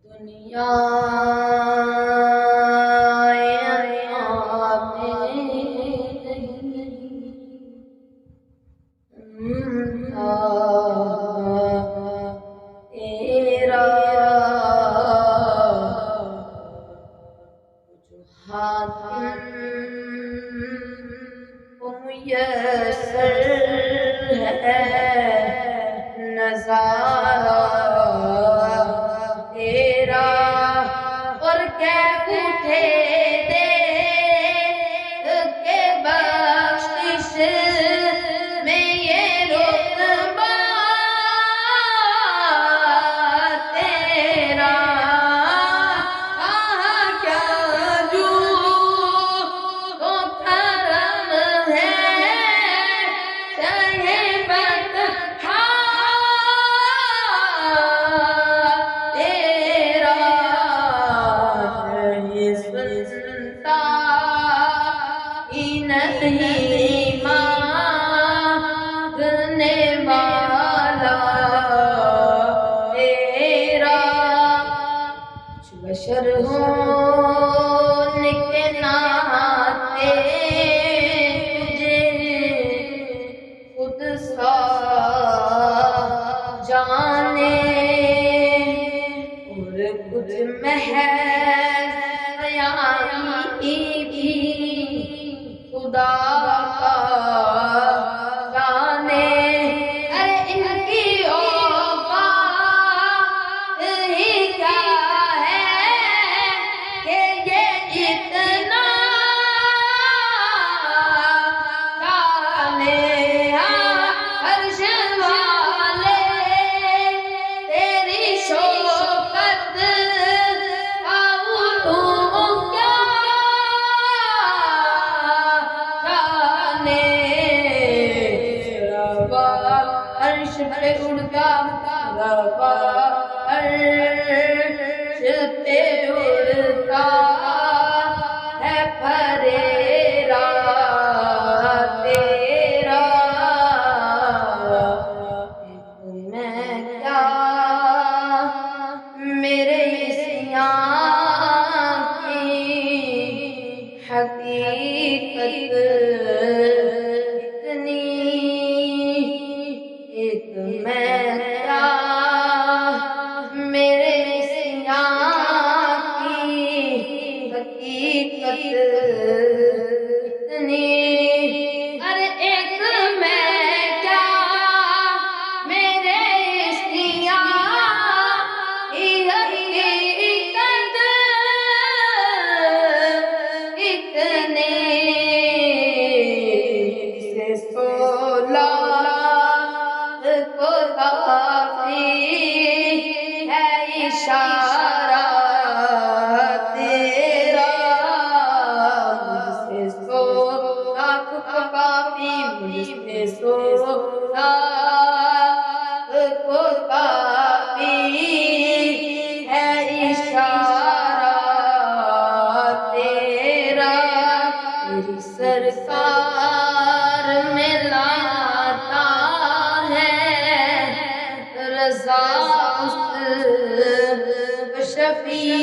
دنیا تیرا حاتم میسر ہے نظارہ تیرا اور کہہ اٹھے دیکھ کے بخشش میں یہ رتبہ تیرا کیا جو تو کرم ہے چاہے بدخواہ تیرا نہیں سنتا ہی نہیں مانگنے والا تیرا کچھ بشر ہونے کے ناطے تجھے خود سا جانے اور کچھ محض بیانی بھی خدا کا جانے ارے ان کی اوقات ہی کیا ہے کہ یہ اتنا جانے عرش والے تیری شوکت کا علوم کیا جانے روا عرش پہ اڑتا روا عرش پہ اڑتا ہے پھریرا تیرا میں کیا میرے اسیان کی حقیقت اتنی ایک میں کیا میرے اسیان کی حقیقت اتنی ارے ایک میں کیا میرے اسیان کی حقیقت اتنی سے 16 کو کافی ہے اشارہ تیرا مجھ سے 16 کو کافی مجھ سے 16 کو کافی ہے اشارہ تیرا تیری سرکار میں لاتا ہے رضا اس شفیع